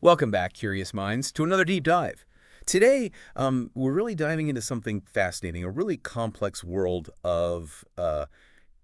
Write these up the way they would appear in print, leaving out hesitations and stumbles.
Welcome back, curious minds, to another deep dive. Today, we're really diving into something fascinating, a really complex world of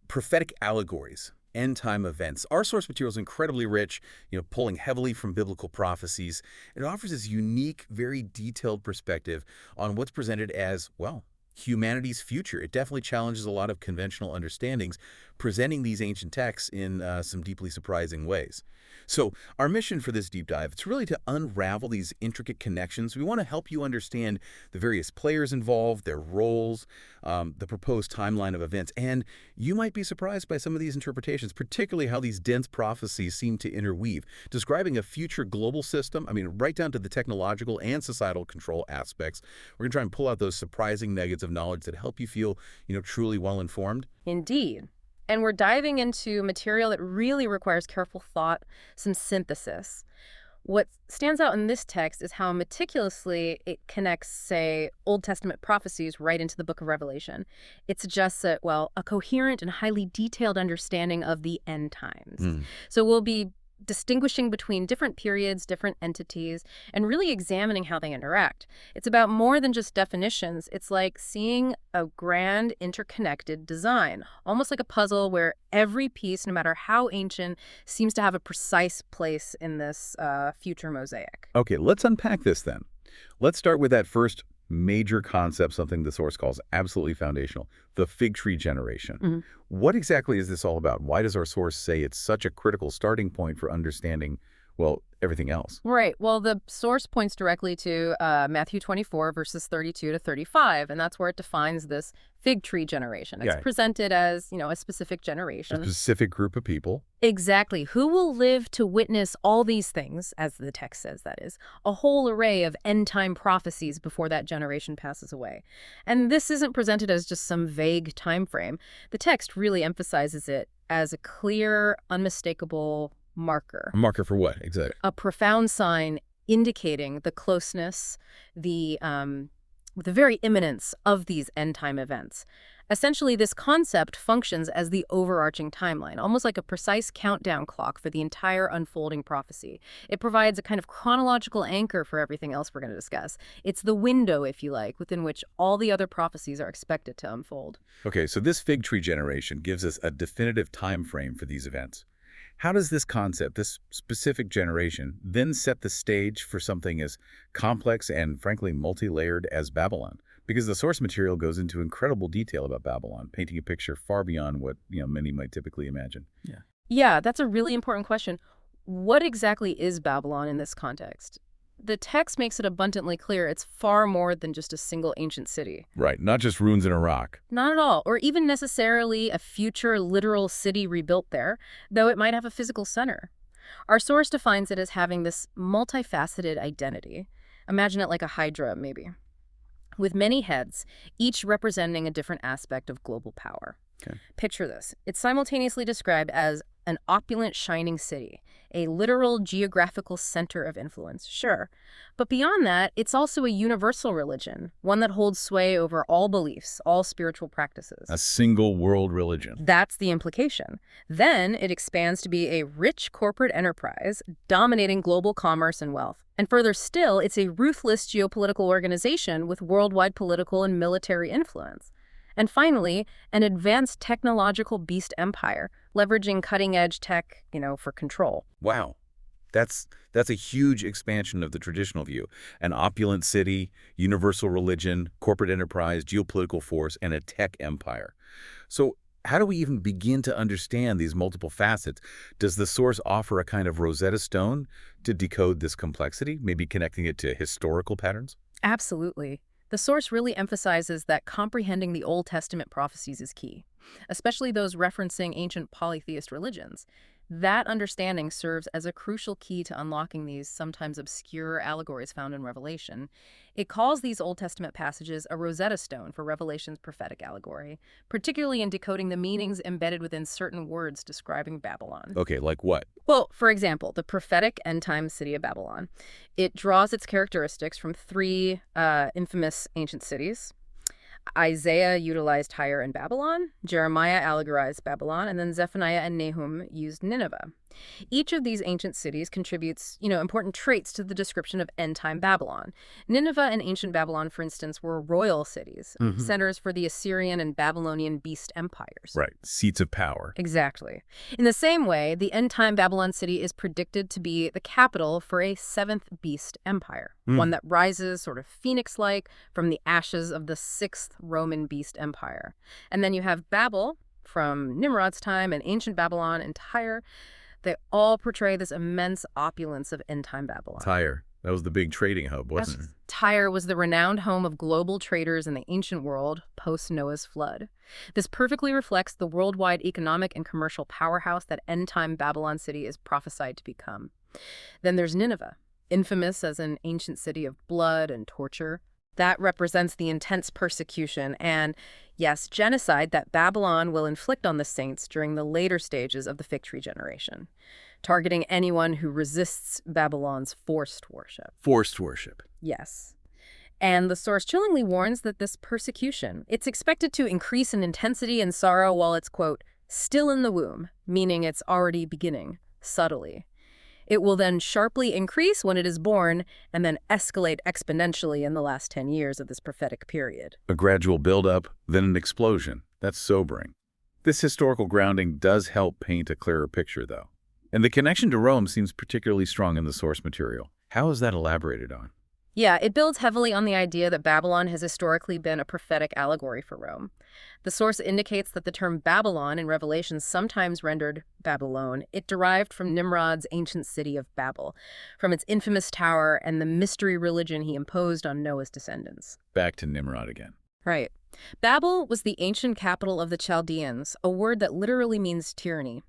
prophetic allegories, end-time events. Our source material is incredibly rich, pulling heavily from biblical prophecies. It offers this unique, very detailed perspective on what's presented as, well, humanity's future. It definitely challenges a lot of conventional understandings, presenting these ancient texts in some deeply surprising ways. So our mission for this deep dive, it's really to unravel these intricate connections. We want to help you understand the various players involved, their roles, the proposed timeline of events, and you might be surprised by some of these interpretations, particularly how these dense prophecies seem to interweave, describing a future global system, right down to the technological and societal control aspects. We're going to try and pull out those surprising nuggets of knowledge that help you feel, truly well-informed. Indeed. And we're diving into material that really requires careful thought, some synthesis. What stands out in this text is how meticulously it connects, say, Old Testament prophecies right into the book of Revelation. It suggests a coherent and highly detailed understanding of the end times. So we'll be distinguishing between different periods, different entities, and really examining how they interact. It's about more than just definitions. It's like seeing a grand interconnected design, almost like a puzzle where every piece, no matter how ancient, seems to have a precise place in this future mosaic. Okay, let's unpack this then. Let's start with that first major concept, something the source calls absolutely foundational, the fig tree generation. What exactly is this all about? Why does our source say it's such a critical starting point for understanding, well, everything else? Right. Well, the source points directly to Matthew 24, verses 32 to 35, and that's where it defines this fig tree generation. It's presented as, a specific generation. A specific group of people. Exactly. Who will live to witness all these things, as the text says, that is, a whole array of end-time prophecies before that generation passes away. And this isn't presented as just some vague time frame. The text really emphasizes it as a clear, unmistakable marker. A marker for what, exactly? A profound sign indicating the closeness, the very imminence of these end-time events. Essentially, this concept functions as the overarching timeline, almost like a precise countdown clock for the entire unfolding prophecy. It provides a kind of chronological anchor for everything else we're going to discuss. It's the window, if you like, within which all the other prophecies are expected to unfold. Okay, so this fig tree generation gives us a definitive time frame for these events. How does this concept, this specific generation, then set the stage for something as complex and, frankly, multi-layered as Babylon? Because the source material goes into incredible detail about Babylon, painting a picture far beyond what many might typically imagine. Yeah, that's a really important question. What exactly is Babylon in this context? The text makes it abundantly clear it's far more than just a single ancient city. Right, not just ruins in a rock. Not at all, or even necessarily a future literal city rebuilt there, though it might have a physical center. Our source defines it as having this multifaceted identity. Imagine it like a hydra, maybe, with many heads, each representing a different aspect of global power. Okay. Picture this. It's simultaneously described as an opulent, shining city, a literal geographical center of influence, sure. But beyond that, it's also a universal religion, one that holds sway over all beliefs, all spiritual practices. A single world religion. That's the implication. Then it expands to be a rich corporate enterprise dominating global commerce and wealth. And further still, it's a ruthless geopolitical organization with worldwide political and military influence. And finally, an advanced technological beast empire, leveraging cutting-edge tech, for control. Wow. That's a huge expansion of the traditional view. An opulent city, universal religion, corporate enterprise, geopolitical force, and a tech empire. So how do we even begin to understand these multiple facets? Does the source offer a kind of Rosetta Stone to decode this complexity, maybe connecting it to historical patterns? Absolutely. The source really emphasizes that comprehending the Old Testament prophecies is key, especially those referencing ancient polytheist religions. That understanding serves as a crucial key to unlocking these sometimes obscure allegories found in Revelation. It calls these Old Testament passages a Rosetta Stone for Revelation's prophetic allegory, particularly in decoding the meanings embedded within certain words describing Babylon. Okay, like what? Well, for example, the prophetic end-time city of Babylon. It draws its characteristics from three infamous ancient cities. Isaiah utilized Tyre and Babylon, Jeremiah allegorized Babylon, and then Zephaniah and Nahum used Nineveh. Each of these ancient cities contributes, important traits to the description of end-time Babylon. Nineveh and ancient Babylon, for instance, were royal cities, centers for the Assyrian and Babylonian beast empires. Right. Seats of power. Exactly. In the same way, the end-time Babylon city is predicted to be the capital for a seventh beast empire, one that rises sort of phoenix-like from the ashes of the sixth Roman beast empire. And then you have Babel from Nimrod's time and ancient Babylon and Tyre. They all portray this immense opulence of end-time Babylon. Tyre. That was the big trading hub, wasn't it? Tyre was the renowned home of global traders in the ancient world post-Noah's flood. This perfectly reflects the worldwide economic and commercial powerhouse that end-time Babylon city is prophesied to become. Then there's Nineveh, infamous as an ancient city of blood and torture. That represents the intense persecution and, yes, genocide that Babylon will inflict on the saints during the later stages of the fig tree generation, targeting anyone who resists Babylon's forced worship. Forced worship. Yes. And the source chillingly warns that this persecution, it's expected to increase in intensity and sorrow while it's, quote, still in the womb, meaning it's already beginning, subtly. It will then sharply increase when it is born and then escalate exponentially in the last 10 years of this prophetic period. A gradual build-up, then an explosion. That's sobering. This historical grounding does help paint a clearer picture, though. And the connection to Rome seems particularly strong in the source material. How is that elaborated on? Yeah, it builds heavily on the idea that Babylon has historically been a prophetic allegory for Rome. The source indicates that the term Babylon in Revelation, sometimes rendered Babylon, it derived from Nimrod's ancient city of Babel, from its infamous tower and the mystery religion he imposed on Noah's descendants. Back to Nimrod again. Right. Babel was the ancient capital of the Chaldeans, a word that literally means tyranny.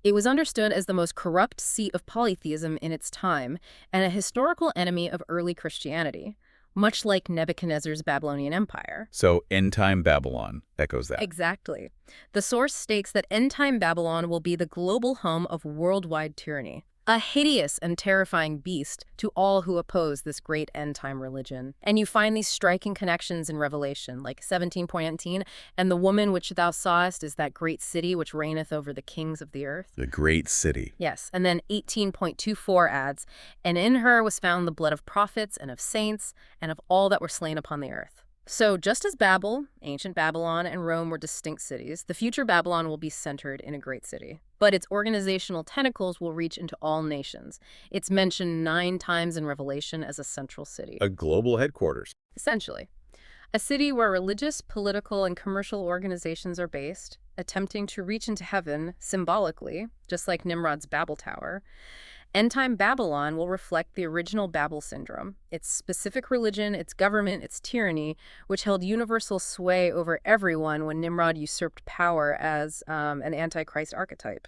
It was understood as the most corrupt seat of polytheism in its time and a historical enemy of early Christianity, much like Nebuchadnezzar's Babylonian Empire. So end-time Babylon echoes that. Exactly. The source states that end-time Babylon will be the global home of worldwide tyranny, a hideous and terrifying beast to all who oppose this great end-time religion. And you find these striking connections in Revelation, like 17:19, and the woman which thou sawest is that great city which reigneth over the kings of the earth. The great city. Yes, and then 18.24 adds, and in her was found the blood of prophets and of saints and of all that were slain upon the earth. So just as Babel, ancient Babylon, and Rome were distinct cities, the future Babylon will be centered in a great city. But its organizational tentacles will reach into all nations. It's mentioned 9 times in Revelation as a central city. A global headquarters. Essentially. A city where religious, political, and commercial organizations are based, attempting to reach into heaven symbolically, just like Nimrod's Babel Tower. End-time Babylon will reflect the original Babel syndrome, its specific religion, its government, its tyranny, which held universal sway over everyone when Nimrod usurped power as an antichrist archetype.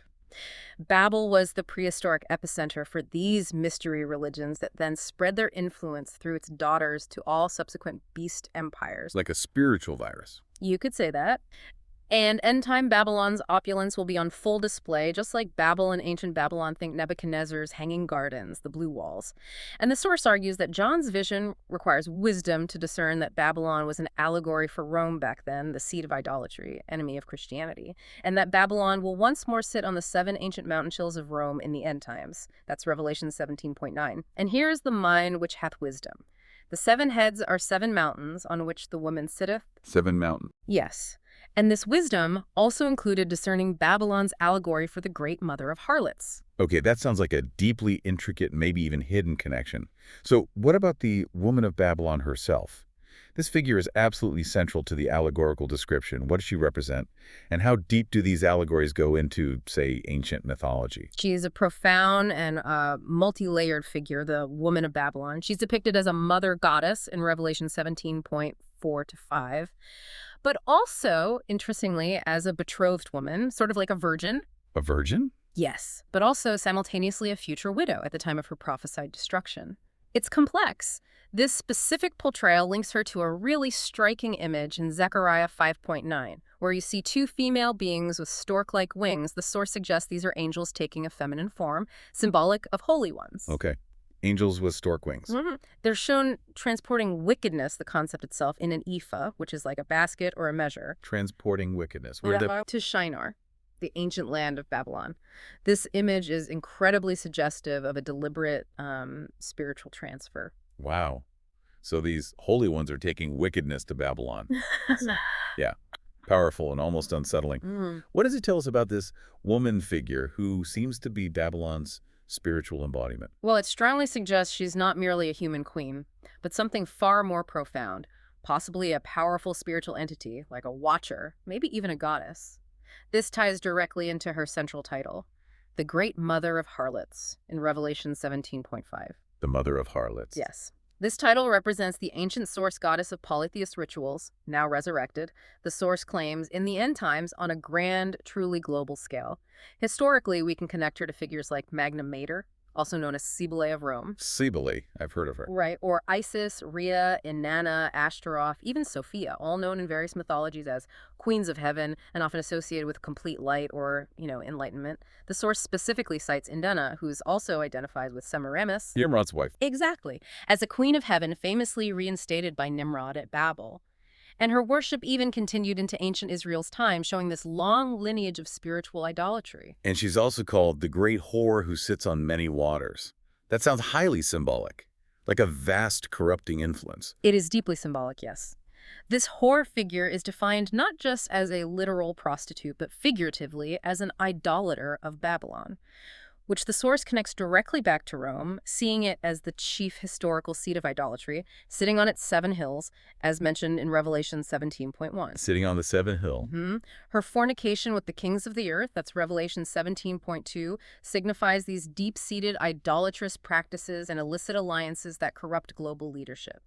Babel was the prehistoric epicenter for these mystery religions that then spread their influence through its daughters to all subsequent beast empires. Like a spiritual virus. You could say that. And end-time Babylon's opulence will be on full display, just like Babel and ancient Babylon think Nebuchadnezzar's hanging gardens, the blue walls. And the source argues that John's vision requires wisdom to discern that Babylon was an allegory for Rome back then, the seat of idolatry, enemy of Christianity, and that Babylon will once more sit on the 7 ancient mountain hills of Rome in the end times. That's Revelation 17.9. And here is the mind which hath wisdom. The 7 heads are 7 mountains on which the woman sitteth. 7 mountains. Yes. And this wisdom also included discerning Babylon's allegory for the great mother of harlots. Okay, that sounds like a deeply intricate, maybe even hidden connection. So what about the woman of Babylon herself? This figure is absolutely central to the allegorical description. What does she represent? And how deep do these allegories go into, say, ancient mythology? She's a profound and multi-layered figure, the woman of Babylon. She's depicted as a mother goddess in Revelation 17.4-5. But also, interestingly, as a betrothed woman, sort of like a virgin. A virgin? Yes, but also simultaneously a future widow at the time of her prophesied destruction. It's complex. This specific portrayal links her to a really striking image in Zechariah 5.9, where you see 2 female beings with stork-like wings. The source suggests these are angels taking a feminine form, symbolic of holy ones. Okay. Angels with stork wings. Mm-hmm. They're shown transporting wickedness, the concept itself, in an ephah, which is like a basket or a measure. Transporting wickedness. To Shinar. the ancient land of Babylon. This image is incredibly suggestive of a deliberate spiritual transfer. Wow. So these holy ones are taking wickedness to Babylon. Yeah, powerful and almost unsettling. Mm. What does it tell us about this woman figure who seems to be Babylon's spiritual embodiment? Well, it strongly suggests she's not merely a human queen, but something far more profound, possibly a powerful spiritual entity, like a watcher, maybe even a goddess. This ties directly into her central title, the Great Mother of Harlots, in Revelation 17.5. The Mother of Harlots. Yes. This title represents the ancient source goddess of polytheist rituals, now resurrected, the source claims, in the end times on a grand, truly global scale. Historically, we can connect her to figures like Magna Mater, also known as Cybele of Rome. Cybele, I've heard of her. Right, or Isis, Rhea, Inanna, Ashtaroth, even Sophia, all known in various mythologies as queens of heaven and often associated with complete light or, enlightenment. The source specifically cites Inanna, who's also identified with Semiramis. Nimrod's wife. Exactly, as a queen of heaven famously reinstated by Nimrod at Babel. And her worship even continued into ancient Israel's time, showing this long lineage of spiritual idolatry. And she's also called the Great Whore who sits on many waters. That sounds highly symbolic, like a vast corrupting influence. It is deeply symbolic, yes. This whore figure is defined not just as a literal prostitute, but figuratively as an idolater of Babylon, which the source connects directly back to Rome, seeing it as the chief historical seat of idolatry, sitting on its 7 hills, as mentioned in Revelation 17.1. Sitting on the 7 hill. Her fornication with the kings of the earth, that's Revelation 17.2, signifies these deep-seated idolatrous practices and illicit alliances that corrupt global leadership.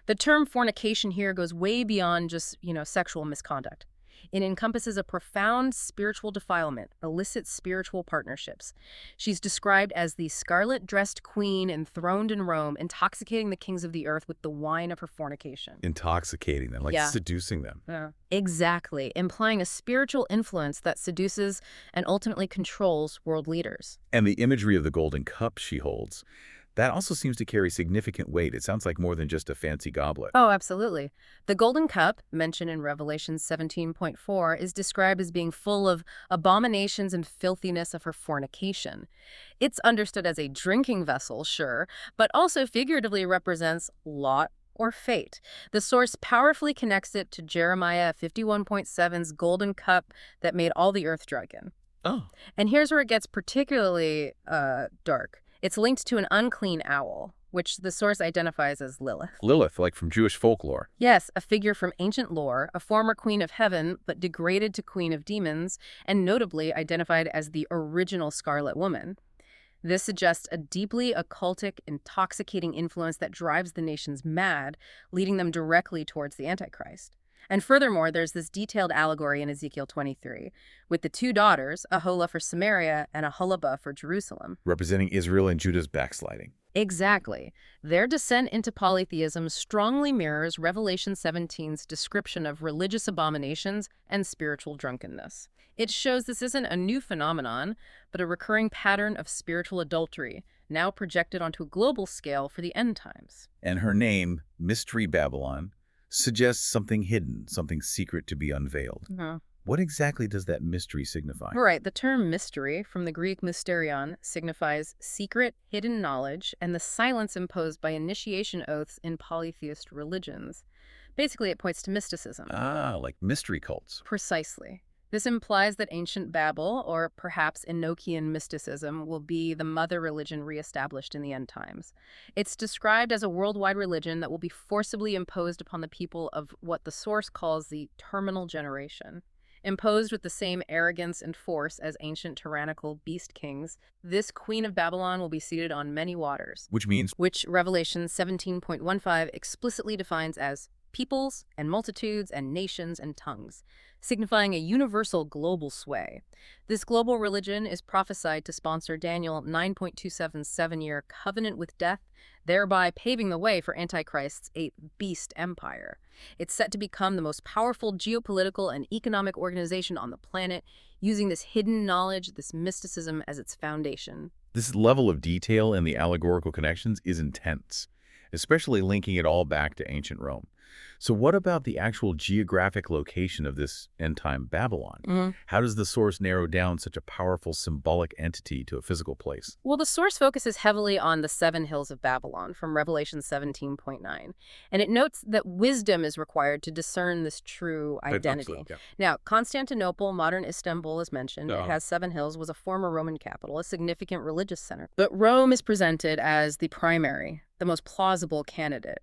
The term fornication here goes way beyond just, sexual misconduct. It encompasses a profound spiritual defilement, illicit spiritual partnerships. She's described as the scarlet-dressed queen enthroned in Rome, intoxicating the kings of the earth with the wine of her fornication. Intoxicating them, like seducing them. Yeah. Exactly, implying a spiritual influence that seduces and ultimately controls world leaders. And the imagery of the golden cup she holds, that also seems to carry significant weight. It sounds like more than just a fancy goblet. Oh, absolutely. The golden cup, mentioned in Revelation 17.4, is described as being full of abominations and filthiness of her fornication. It's understood as a drinking vessel, sure, but also figuratively represents lot or fate. The source powerfully connects it to Jeremiah 51.7's golden cup that made all the earth drunken. Oh. And here's where it gets particularly dark. It's linked to an unclean owl, which the source identifies as Lilith. Lilith, like from Jewish folklore. Yes, a figure from ancient lore, a former queen of heaven, but degraded to queen of demons, and notably identified as the original Scarlet Woman. This suggests a deeply occultic, intoxicating influence that drives the nations mad, leading them directly towards the Antichrist. And furthermore, there's this detailed allegory in Ezekiel 23, with the 2 daughters, a Hola for Samaria and a Hullabah for Jerusalem. Representing Israel and Judah's backsliding. Exactly. Their descent into polytheism strongly mirrors Revelation 17's description of religious abominations and spiritual drunkenness. It shows this isn't a new phenomenon, but a recurring pattern of spiritual adultery, now projected onto a global scale for the end times. And her name, Mystery Babylon, suggests something hidden, something secret to be unveiled. What exactly does that mystery signify? Right. The term mystery, from the Greek mysterion, signifies secret, hidden knowledge, and the silence imposed by initiation oaths in polytheist religions. Basically, it points to mysticism. Ah, like mystery cults. Precisely. This implies that ancient Babel, or perhaps Enochian mysticism, will be the mother religion reestablished in the end times. It's described as a worldwide religion that will be forcibly imposed upon the people of what the source calls the terminal generation. Imposed with the same arrogance and force as ancient tyrannical beast kings, this queen of Babylon will be seated on many waters. Which Revelation 17.15 explicitly defines as peoples and multitudes and nations and tongues, signifying a universal global sway. This global religion is prophesied to sponsor Daniel 9.27's 7-year covenant with death, thereby paving the way for Antichrist's 8th beast empire. It's set to become the most powerful geopolitical and economic organization on the planet, using this hidden knowledge, this mysticism as its foundation. This level of detail in the allegorical connections is intense, especially linking it all back to ancient Rome. So what about the actual geographic location of this end-time Babylon? Mhm. How does the source narrow down such a powerful symbolic entity to a physical place? Well, the source focuses heavily on the seven hills of Babylon from Revelation 17.9, and it notes that wisdom is required to discern this true identity. Yeah. Now, Constantinople, modern Istanbul is mentioned. It Uh, has seven hills, was a former Roman capital, a significant religious center. But Rome is presented as the primary, the most plausible candidate.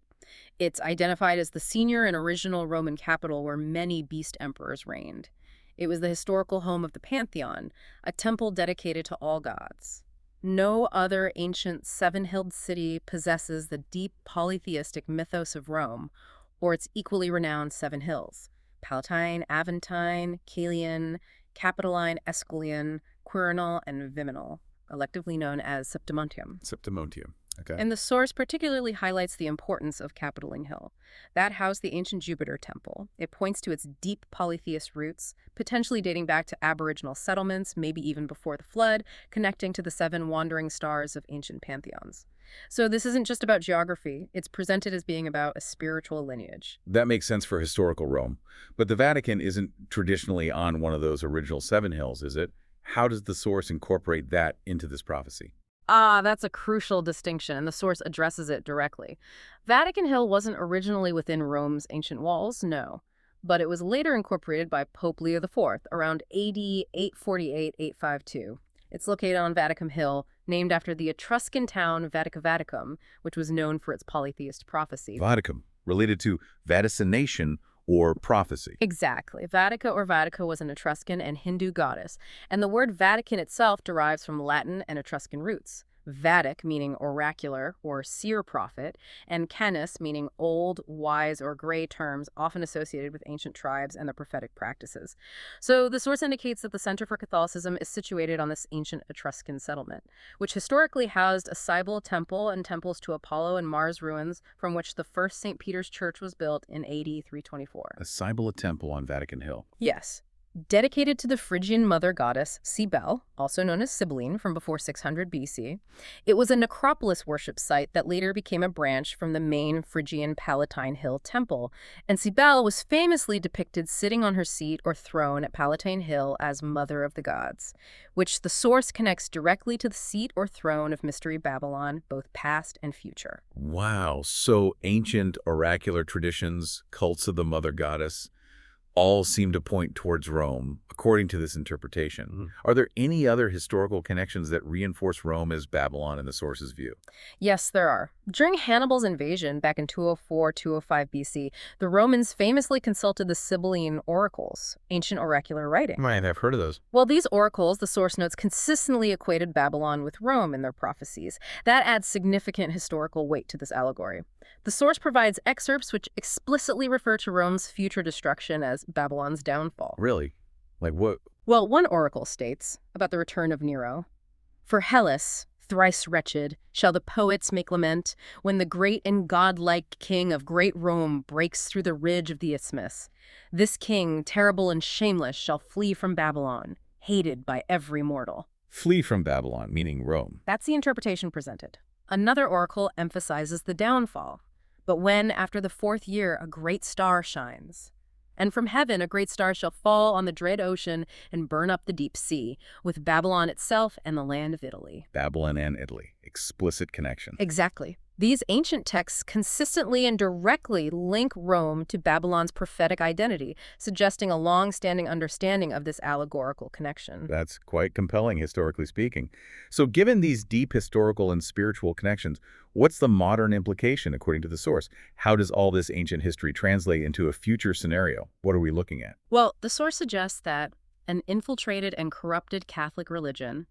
It's identified as the senior and original Roman capital where many beast emperors reigned. It was the historical home of the Pantheon, a temple dedicated to all gods. No other ancient seven-hilled city possesses the deep polytheistic mythos of Rome, or its equally renowned seven hills: Palatine, Aventine, Caelian, Capitoline, Escalian, Quirinal, and Viminal, collectively known as Septimontium. Septimontium. Okay. And the source particularly highlights the importance of Capitoline Hill. That housed the ancient Jupiter temple. It points to its deep polytheist roots, potentially dating back to Aboriginal settlements, maybe even before the flood, connecting to the seven wandering stars of ancient pantheons. So this isn't just about geography. It's presented as being about a spiritual lineage. That makes sense for historical Rome. But the Vatican isn't traditionally on one of those original seven hills, is it? How does the source incorporate that into this prophecy? That's a crucial distinction, and the source addresses it directly. Vatican Hill wasn't originally within Rome's ancient walls, no. But it was later incorporated by Pope Leo IV around AD 848-852. It's located on Vaticum Hill, named after the Etruscan town Vatica Vaticum, which was known for its polytheist prophecy. Vaticum, related to vaticination or prophecy. Exactly. Vatica or Vatica was an Etruscan and Hindu goddess, and the word Vatican itself derives from Latin and Etruscan roots. Vatic, meaning oracular or seer prophet, and canis, meaning old, wise, or gray terms often associated with ancient tribes and their prophetic practices. So the source indicates that the center for Catholicism is situated on this ancient Etruscan settlement, which historically housed a Cybele temple and temples to Apollo and Mars ruins from which the first St. Peter's Church was built in AD 324. A Cybele temple on Vatican Hill. Yes. Dedicated to the Phrygian mother goddess Cybele, also known as Cybele from before 600 BC, it was a necropolis worship site that later became a branch from the main Phrygian Palatine Hill temple, and Cybele was famously depicted sitting on her seat or throne at Palatine Hill as Mother of the Gods, which the source connects directly to the seat or throne of Mystery Babylon, both past and future. Wow, so ancient oracular traditions, cults of the mother goddess, all seem to point towards Rome, according to this interpretation. Are there any other historical connections that reinforce Rome as Babylon in the source's view? Yes, there are. During Hannibal's invasion back in 204-205 BC, the Romans famously consulted the Sibylline oracles, ancient oracular writing. Right, I've heard of those. Well, these oracles, the source notes, consistently equated Babylon with Rome in their prophecies. That adds significant historical weight to this allegory. The source provides excerpts which explicitly refer to Rome's future destruction as Babylon's downfall. Really? Like what? Well, one oracle states about the return of Nero, "For Hellas, thrice wretched, shall the poets make lament when the great and godlike king of great Rome breaks through the ridge of the isthmus. This king, terrible and shameless, shall flee from Babylon, hated by every mortal." Flee from Babylon, meaning Rome. That's the interpretation presented. Another oracle emphasizes the downfall. But when, after the fourth year, a great star shines, and from heaven a great star shall fall on the dread ocean and burn up the deep sea, with Babylon itself and the land of Italy. Babylon and Italy. Explicit connection. Exactly. These ancient texts consistently and directly link Rome to Babylon's prophetic identity, suggesting a long-standing understanding of this allegorical connection. That's quite compelling, historically speaking. So given these deep historical and spiritual connections, what's the modern implication according to the source? How does all this ancient history translate into a future scenario? What are we looking at? Well, the source suggests that an infiltrated and corrupted Catholic religion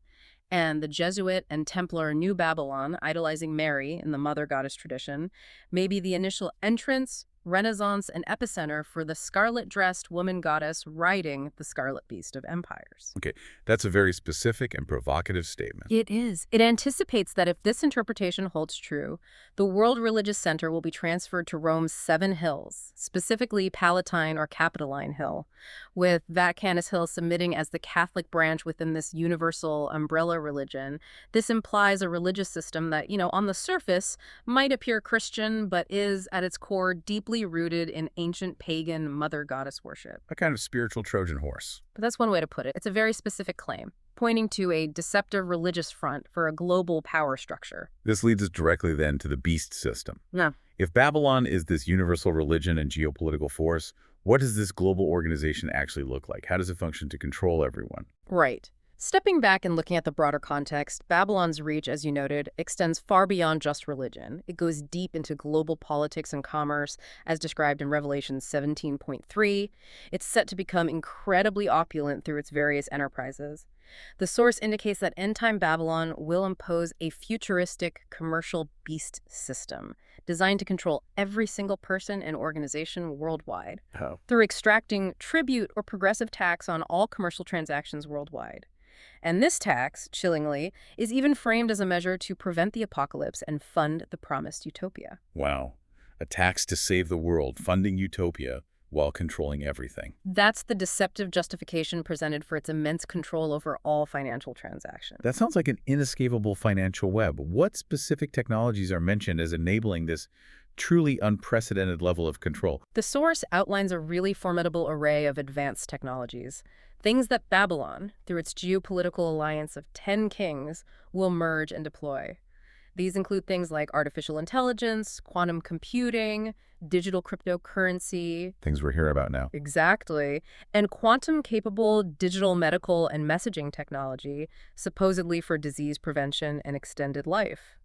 and the Jesuit and Templar New Babylon, idolizing Mary in the mother goddess tradition, may be the initial entrance, renaissance, and epicenter for the scarlet-dressed woman goddess riding the scarlet beast of empires. Okay, that's a very specific and provocative statement. It is. It anticipates that if this interpretation holds true, the world religious center will be transferred to Rome's seven hills, specifically Palatine or Capitoline Hill, with Vaticanus Hill submitting as the Catholic branch within this universal umbrella religion. This implies a religious system that, on the surface might appear Christian, but is, at its core, deeply deeply rooted in ancient pagan mother goddess worship. A kind of spiritual Trojan horse. But that's one way to put it. It's a very specific claim, pointing to a deceptive religious front for a global power structure. This leads us directly then to the beast system. No. If Babylon is this universal religion and geopolitical force, what does this global organization actually look like? How does it function to control everyone? Right. Stepping back and looking at the broader context, Babylon's reach, as you noted, extends far beyond just religion. It goes deep into global politics and commerce, as described in Revelation 17.3. It's set to become incredibly opulent through its various enterprises. The source indicates that end-time Babylon will impose a futuristic commercial beast system designed to control every single person and organization worldwide through extracting tribute or progressive tax on all commercial transactions worldwide. And this tax, chillingly, is even framed as a measure to prevent the apocalypse and fund the promised utopia. Wow. A tax to save the world, funding utopia while controlling everything. That's the deceptive justification presented for its immense control over all financial transactions. That sounds like an inescapable financial web. What specific technologies are mentioned as enabling this truly unprecedented level of control? The source outlines a really formidable array of advanced technologies, things that Babylon, through its geopolitical alliance of 10 kings, will merge and deploy. These include things like artificial intelligence, quantum computing, digital cryptocurrency. Things we're hearing about now. Exactly. And quantum-capable digital medical and messaging technology, supposedly for disease prevention and extended life.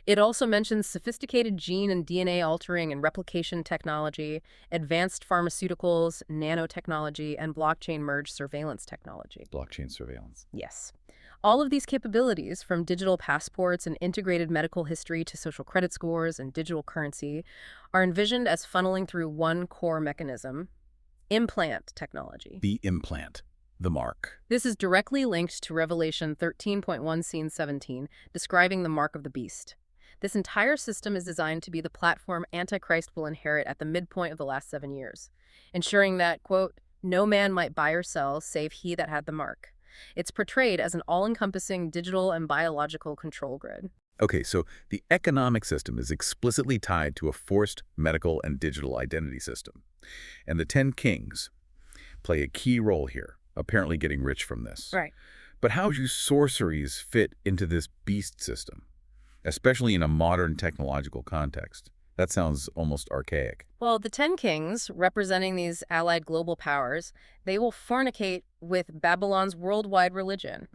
It also mentions sophisticated gene and DNA altering and replication technology, advanced pharmaceuticals, nanotechnology, and blockchain merge surveillance technology. Blockchain surveillance. Yes. All of these capabilities, from digital passports and integrated medical history to social credit scores and digital currency, are envisioned as funneling through one core mechanism: implant technology. The implant. The mark. This is directly linked to Revelation 13.1 scene 17, describing the mark of the beast. This entire system is designed to be the platform Antichrist will inherit at the midpoint of the last 7 years, ensuring that, quote, no man might buy or sell save he that had the mark. It's portrayed as an all-encompassing digital and biological control grid. Okay, so the economic system is explicitly tied to a forced medical and digital identity system. And the 10 kings play a key role here, apparently getting rich from this. Right. But how do sorceries fit into this beast system, especially in a modern technological context? That sounds almost archaic. Well, the 10 kings, representing these allied global powers, they will fornicate with Babylon's worldwide religion.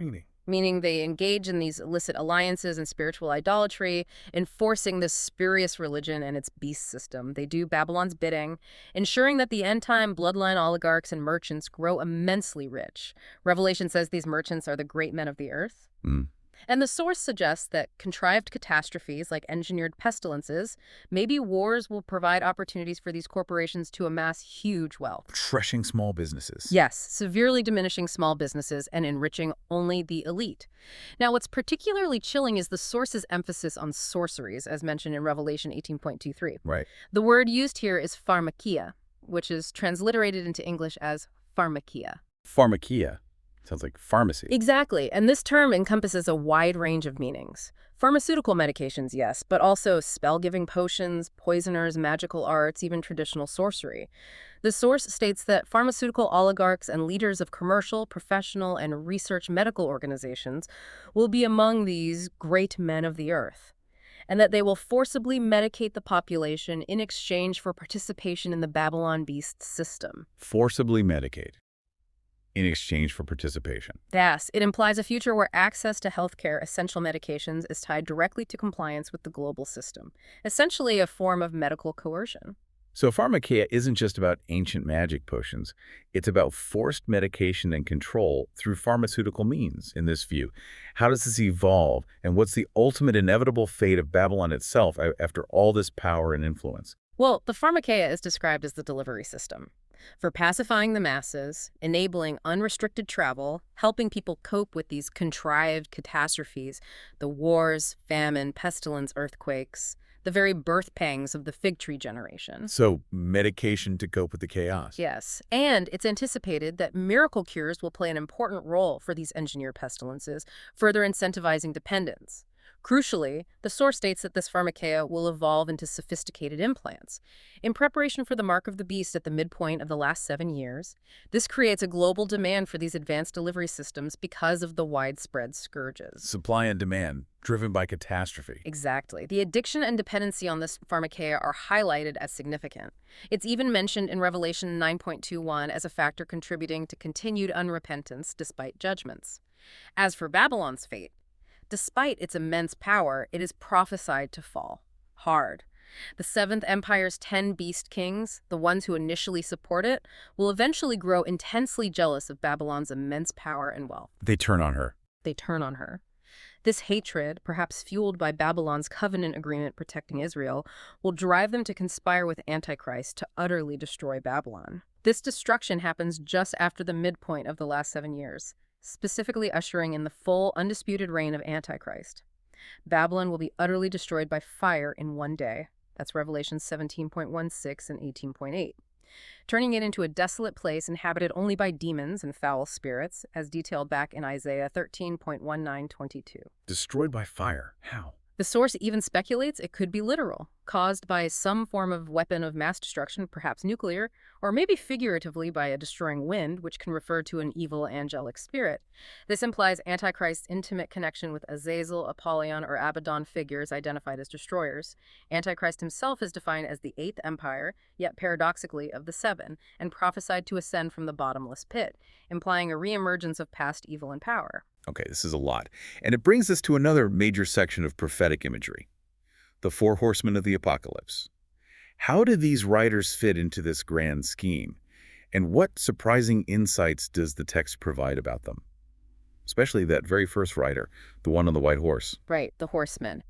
Meaning they engage in these illicit alliances and spiritual idolatry, enforcing this spurious religion and its beast system. They do Babylon's bidding, ensuring that the end-time bloodline oligarchs and merchants grow immensely rich. Revelation says these merchants are the great men of the earth. And the source suggests that contrived catastrophes like engineered pestilences, maybe wars, will provide opportunities for these corporations to amass huge wealth. Crushing small businesses. Yes, severely diminishing small businesses and enriching only the elite. Now, what's particularly chilling is the source's emphasis on sorceries, as mentioned in Revelation 18.23. Right. The word used here is pharmakeia, which is transliterated into English as pharmakeia. Pharmakeia. Sounds like pharmacy. Exactly, and this term encompasses a wide range of meanings. Pharmaceutical medications, yes, but also spell-giving potions, poisoners, magical arts, even traditional sorcery. The source states that pharmaceutical oligarchs and leaders of commercial, professional, and research medical organizations will be among these great men of the earth, and that they will forcibly medicate the population in exchange for participation in the Babylon beast system. Forcibly medicate in exchange for participation. Yes, it implies a future where access to healthcare essential medications is tied directly to compliance with the global system, essentially a form of medical coercion. So pharmakeia isn't just about ancient magic potions. It's about forced medication and control through pharmaceutical means, in this view. How does this evolve, and what's the ultimate inevitable fate of Babylon itself after all this power and influence? Well, the pharmakeia is described as the delivery system for pacifying the masses, enabling unrestricted travel, helping people cope with these contrived catastrophes, the wars, famine, pestilence, earthquakes, the very birth pangs of the fig tree generation. So medication to cope with the chaos. Yes, and it's anticipated that miracle cures will play an important role for these engineered pestilences, further incentivizing dependence. Crucially, the source states that this pharmakeia will evolve into sophisticated implants. In preparation for the mark of the beast at the midpoint of the last 7 years, this creates a global demand for these advanced delivery systems because of the widespread scourges. Supply and demand, driven by catastrophe. Exactly. The addiction and dependency on this pharmakeia are highlighted as significant. It's even mentioned in Revelation 9.21 as a factor contributing to continued unrepentance despite judgments. As for Babylon's fate, despite its immense power, it is prophesied to fall hard. The Seventh Empire's 10 beast kings, the ones who initially support it, will eventually grow intensely jealous of Babylon's immense power and wealth. They turn on her. They turn on her. This hatred, perhaps fueled by Babylon's covenant agreement protecting Israel, will drive them to conspire with Antichrist to utterly destroy Babylon. This destruction happens just after the midpoint of the last 7 years, specifically ushering in the full, undisputed reign of Antichrist. Babylon will be utterly destroyed by fire in one day. That's Revelation 17.16 and 18.8. Turning it into a desolate place inhabited only by demons and foul spirits, as detailed back in Isaiah 13.19-22. Destroyed by fire. How? The source even speculates it could be literal, caused by some form of weapon of mass destruction, perhaps nuclear, or maybe figuratively by a destroying wind, which can refer to an evil angelic spirit. This implies Antichrist's intimate connection with Azazel, Apollyon, or Abaddon figures identified as destroyers. Antichrist himself is defined as the Eighth Empire, yet paradoxically of the Seven, and prophesied to ascend from the bottomless pit, implying a reemergence of past evil and power. Okay, this is a lot. And it brings us to another major section of prophetic imagery, the Four Horsemen of the Apocalypse. How do these writers fit into this grand scheme? And what surprising insights does the text provide about them? Especially that very first writer, the one on the white horse. Right, the horsemen.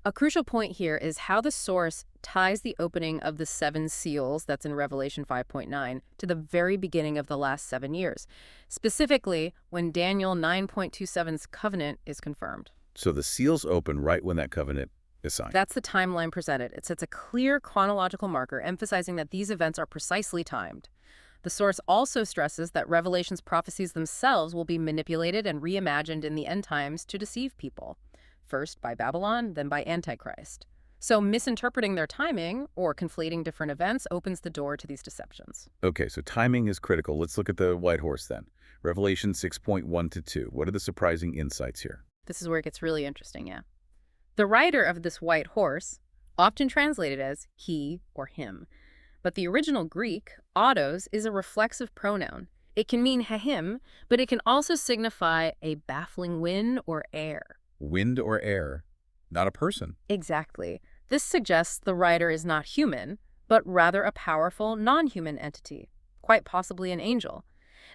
A crucial point here is how the source ties the opening of the 7 seals, that's in Revelation 5.9, to the very beginning of the last 7 years, specifically when Daniel 9.27's covenant is confirmed. So the seals open right when that covenant is signed. That's the timeline presented. It sets a clear chronological marker, emphasizing that these events are precisely timed. The source also stresses that Revelation's prophecies themselves will be manipulated and reimagined in the end times to deceive people. First by Babylon, then by Antichrist. So misinterpreting their timing or conflating different events opens the door to these deceptions. Okay, so timing is critical. Let's look at the white horse then. Revelation 6.1-2. What are the surprising insights here? This is where it gets really interesting, yeah. The rider of this white horse, often translated as he or him, but the original Greek, autos, is a reflexive pronoun. It can mean him, but it can also signify a baffling wind or air. Wind or air, not a person. Exactly. This suggests the rider is not human, but rather a powerful, non-human entity, quite possibly an angel.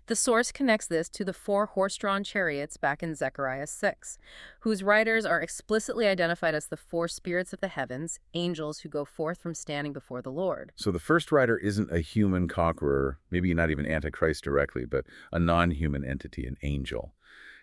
The source connects this to the 4 horse-drawn chariots back in Zechariah 6, whose riders are explicitly identified as the 4 spirits of the heavens, angels who go forth from standing before the Lord. So the first rider isn't a human conqueror, maybe not even Antichrist directly, but a non-human entity, an angel.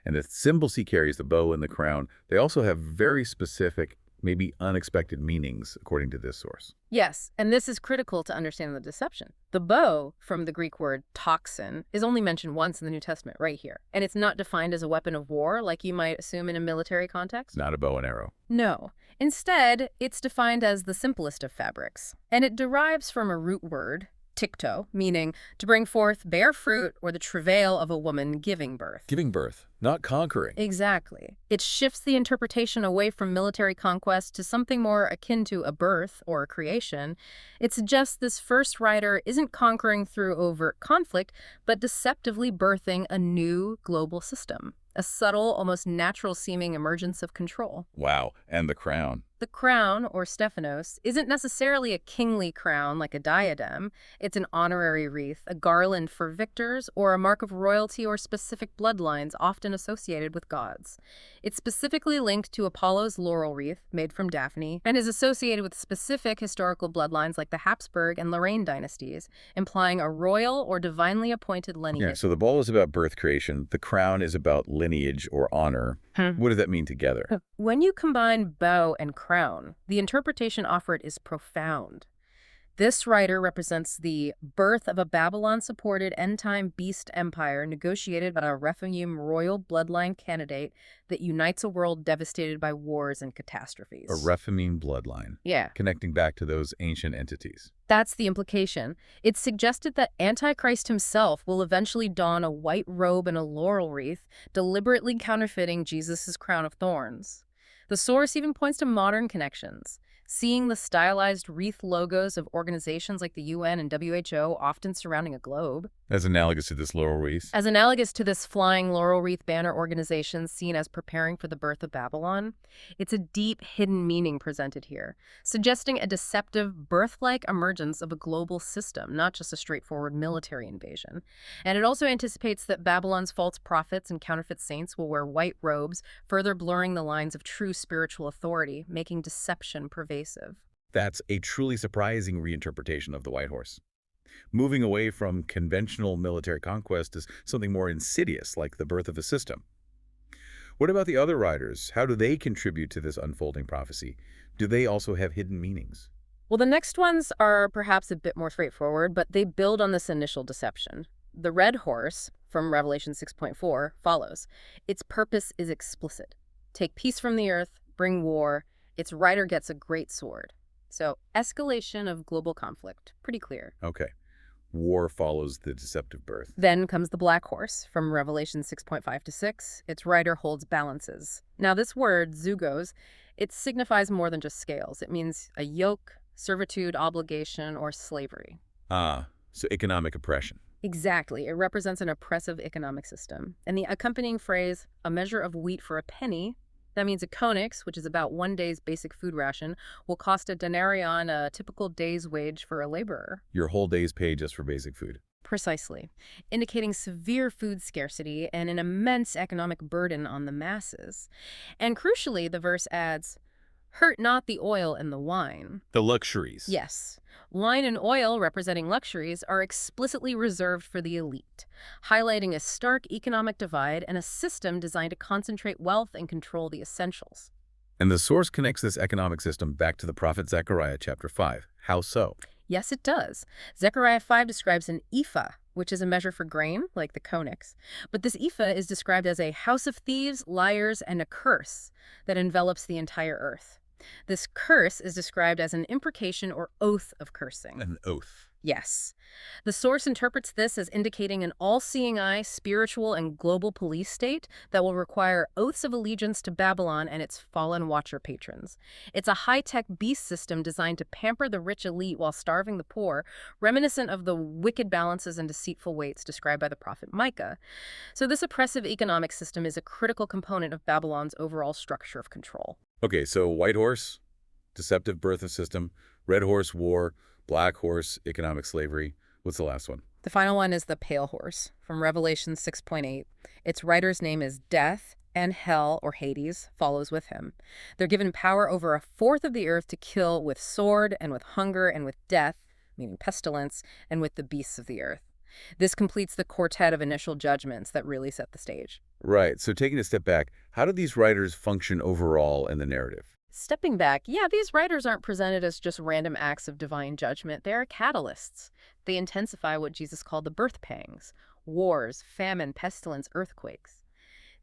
And the symbols he carries, the bow and the crown, they also have very specific, maybe unexpected meanings, according to this source. Yes, and this is critical to understand the deception. The bow, from the Greek word toxin, is only mentioned once in the New Testament, right here. And it's not defined as a weapon of war, like you might assume in a military context. Not a bow and arrow. No. Instead, it's defined as the simplest of fabrics. And it derives from a root word, tikto, meaning to bring forth, bear fruit, or the travail of a woman giving birth. Giving birth, not conquering. Exactly. It shifts the interpretation away from military conquest to something more akin to a birth or a creation. It suggests this first rider isn't conquering through overt conflict, but deceptively birthing a new global system, a subtle, almost natural-seeming emergence of control. Wow, and the crown. The crown, or Stephanos, isn't necessarily a kingly crown like a diadem. It's an honorary wreath, a garland for victors, or a mark of royalty or specific bloodlines often associated with gods. It's specifically linked to Apollo's laurel wreath, made from Daphne, and is associated with specific historical bloodlines like the Habsburg and Lorraine dynasties, implying a royal or divinely appointed lineage. Yeah, so the ball is about birth creation. The crown is about lineage or honor. What does that mean together? When you combine bow and crown, the interpretation offered is profound. This writer represents the birth of a Babylon-supported end-time beast empire negotiated by a Rephaim royal bloodline candidate that unites a world devastated by wars and A catastrophes. Rephaim bloodline, Yeah. connecting back to those ancient entities. That's the implication. It's suggested that Antichrist himself will eventually don a white robe and a laurel wreath, deliberately counterfeiting Jesus' crown of thorns. The source even points to modern connections. Seeing the stylized wreath logos of organizations like the UN and WHO often surrounding a globe. As analogous to this laurel wreath. As analogous to this flying laurel wreath banner organization seen as preparing for the birth of Babylon, it's a deep hidden meaning presented here, suggesting a deceptive birth-like emergence of a global system, not just a straightforward military invasion. And it also anticipates that Babylon's false prophets and counterfeit saints will wear white robes, further blurring the lines of true spiritual authority, making deception pervasive. That's a truly surprising reinterpretation of the White Horse. Moving away from conventional military conquest is something more insidious, like the birth of a system. What about the other riders? How do they contribute to this unfolding prophecy? Do they also have hidden meanings? Well, the next ones are perhaps a bit more straightforward, but they build on this initial deception. The red horse, from Revelation 6.4, follows. Its purpose is explicit. Take peace from the earth, bring war. Its rider gets a great sword. So, escalation of global conflict. Pretty clear. Okay. War follows the deceptive birth. Then comes the black horse, from Revelation 6.5 to 6. Its rider holds balances. Now, this word, zugos, it signifies more than just scales. It means a yoke, servitude, obligation, or slavery. Ah, so economic oppression. Exactly. It represents an oppressive economic system. And the accompanying phrase, a measure of wheat for a penny, that means a konix, which is about 1 day's basic food ration, will cost a denarion, a typical day's wage for a laborer. Your whole day's pay just for basic food. Precisely, indicating severe food scarcity and an immense economic burden on the masses. And crucially, the verse adds, hurt not the oil and the wine. The luxuries. Yes. Wine and oil, representing luxuries, are explicitly reserved for the elite, highlighting a stark economic divide and a system designed to concentrate wealth and control the essentials. And the source connects this economic system back to the prophet Zechariah chapter 5. How so? Yes, it does. Zechariah 5 describes an ephah, which is a measure for grain, like the konix. But this ephah is described as a house of thieves, liars, and a curse that envelops the entire earth. This curse is described as an imprecation or oath of cursing. An oath. Yes. The source interprets this as indicating an all-seeing eye, spiritual and global police state that will require oaths of allegiance to Babylon and its fallen watcher patrons. It's a high-tech beast system designed to pamper the rich elite while starving the poor, reminiscent of the wicked balances and deceitful weights described by the prophet Micah. So this oppressive economic system is a critical component of Babylon's overall structure of control. Okay, so white horse, deceptive birth of system, red horse, war, black horse, economic slavery. What's the last one? The final one is the pale horse, from Revelation 6.8. Its rider's name is Death, and hell, or Hades, follows with him. They're given power over a fourth of the earth to kill with sword and with hunger and with death, meaning pestilence, and with the beasts of the earth. This completes the quartet of initial judgments that really set the stage. Right, so taking a step back, how do these writers function overall in the narrative? Stepping back, yeah, these writers aren't presented as just random acts of divine judgment. They are catalysts. They intensify what Jesus called the birth pangs: wars, famine, pestilence, earthquakes.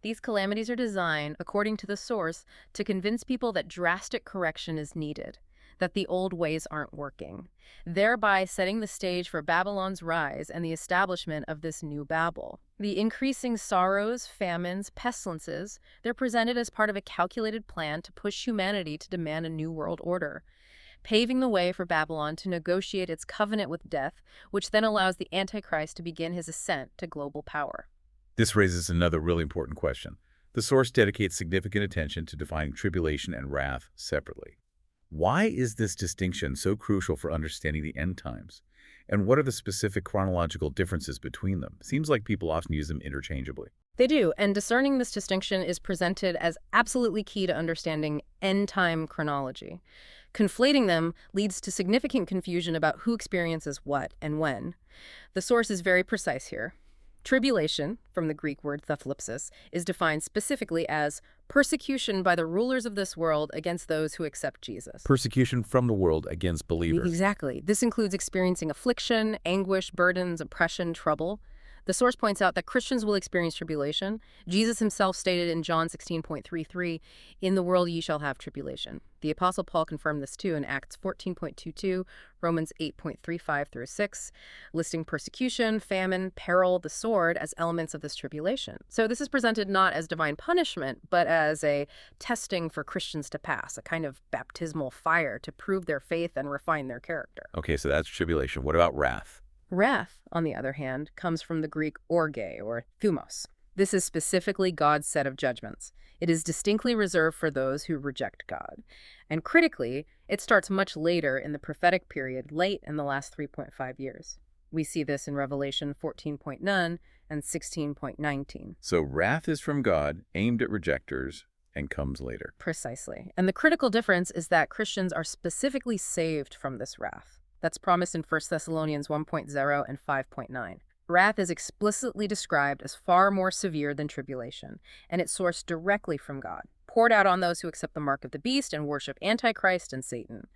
These calamities are designed, according to the source, to convince people that drastic correction is needed, that the old ways aren't working, thereby setting the stage for Babylon's rise and the establishment of this new Babel. The increasing sorrows, famines, pestilences, they're presented as part of a calculated plan to push humanity to demand a new world order, paving the way for Babylon to negotiate its covenant with death, which then allows the Antichrist to begin his ascent to global power. This raises another really important question. The source dedicates significant attention to defining tribulation and wrath separately. Why is this distinction so crucial for understanding the end times? And what are the specific chronological differences between them? Seems like people often use them interchangeably. They do, and discerning this distinction is presented as absolutely key to understanding end-time chronology. Conflating them leads to significant confusion about who experiences what and when. The source is very precise here. Tribulation, from the Greek word thethlipsis, is defined specifically as persecution by the rulers of this world against those who accept Jesus. Persecution from the world against believers. Exactly. This includes experiencing affliction, anguish, burdens, oppression, trouble. The source points out that Christians will experience tribulation. Jesus himself stated in John 16:33, "In the world ye shall have tribulation." The Apostle Paul confirmed this too in Acts 14:22, Romans 8:35 through 6, listing persecution, famine, peril, the sword as elements of this tribulation. So this is presented not as divine punishment, but as a testing for Christians to pass, a kind of baptismal fire to prove their faith and refine their character. Okay, so that's tribulation. What about wrath? Wrath, on the other hand, comes from the Greek orge, or thumos. This is specifically God's set of judgments. It is distinctly reserved for those who reject God. And critically, it starts much later in the prophetic period, late in the last 3.5 years. We see this in Revelation 14.9 and 16.19. So wrath is from God, aimed at rejectors, and comes later. Precisely. And the critical difference is that Christians are specifically saved from this wrath. That's promised in 1 Thessalonians 1.0 and 5.9. Wrath is explicitly described as far more severe than tribulation, and it's sourced directly from God, poured out on those who accept the mark of the beast and worship Antichrist and Satan.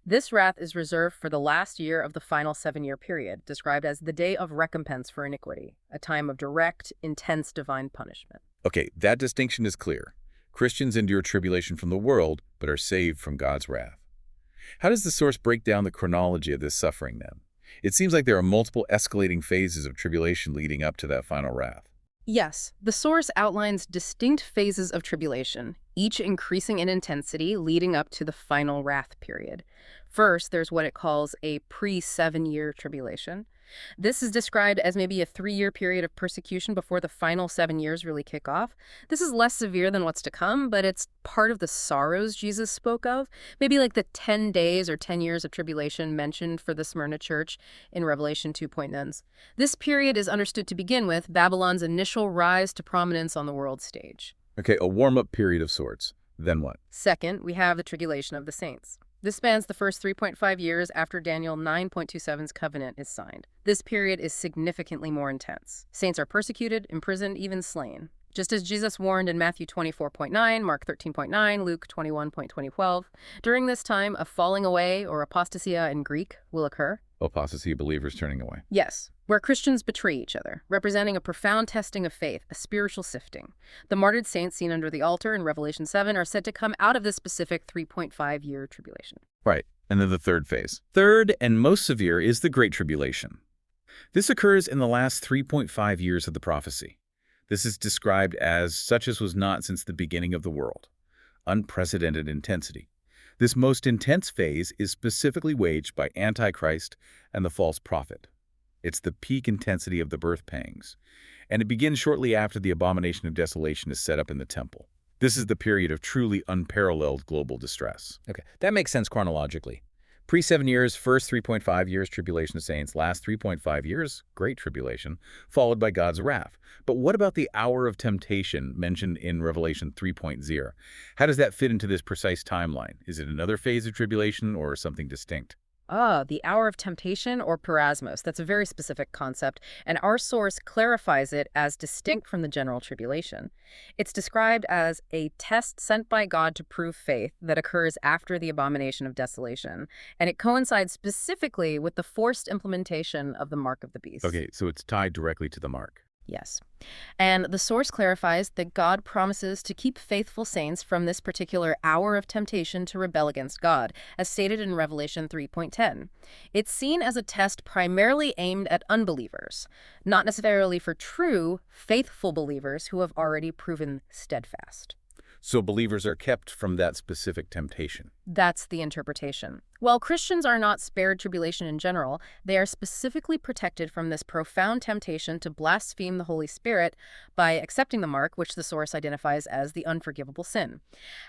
This wrath is reserved for the last year of the final 7-year period, described as the day of recompense for iniquity, a time of direct, intense divine punishment. Okay, that distinction is clear. Christians endure tribulation from the world, but are saved from God's wrath. How does the source break down the chronology of this suffering then? It seems like there are multiple escalating phases of tribulation leading up to that final wrath. Yes, the source outlines distinct phases of tribulation, each increasing in intensity leading up to the final wrath period. First, there's what it calls a pre-7-year tribulation. This is described as maybe a 3-year period of persecution before the final 7 years really kick off. This is less severe than what's to come, but it's part of the sorrows Jesus spoke of, maybe like the 10 days or 10 years of tribulation mentioned for the Smyrna church in Revelation 2.9. This period is understood to begin with Babylon's initial rise to prominence on the world stage. Okay, a warm-up period of sorts. Then what? Second, we have the tribulation of the saints. This spans the first 3.5 years after Daniel 9.27's covenant is signed. This period is significantly more intense. Saints are persecuted, imprisoned, even slain. Just as Jesus warned in Matthew 24.9, Mark 13.9, Luke 21.2012, during this time, a falling away, or apostasia in Greek, will occur. Apostasy, believers turning away. Yes, where Christians betray each other, representing a profound testing of faith, a spiritual sifting. The martyred saints seen under the altar in Revelation 7 are said to come out of this specific 3.5-year tribulation. Right, and then the third phase. Third and most severe is the Great Tribulation. This occurs in the last 3.5 years of the prophecy. This is described as such as was not since the beginning of the world. Unprecedented intensity. This most intense phase is specifically waged by Antichrist and the false prophet. It's the peak intensity of the birth pangs, and it begins shortly after the abomination of desolation is set up in the temple. This is the period of truly unparalleled global distress. Okay, that makes sense chronologically. Pre-7 years, first 3.5 years, tribulation of saints, last 3.5 years, great tribulation, followed by God's wrath. But what about the hour of temptation mentioned in Revelation 3.0? How does that fit into this precise timeline? Is it another phase of tribulation or something distinct? The hour of temptation, or parasmos. That's a very specific concept, and our source clarifies it as distinct from the general tribulation. It's described as a test sent by God to prove faith that occurs after the abomination of desolation, and it coincides specifically with the forced implementation of the mark of the beast. Okay, so it's tied directly to the mark. Yes. And the source clarifies that God promises to keep faithful saints from this particular hour of temptation to rebel against God, as stated in Revelation 3.10. It's seen as a test primarily aimed at unbelievers, not necessarily for true, faithful believers who have already proven steadfast. So believers are kept from that specific temptation. That's the interpretation. While Christians are not spared tribulation in general, they are specifically protected from this profound temptation to blaspheme the Holy Spirit by accepting the mark, which the source identifies as the unforgivable sin.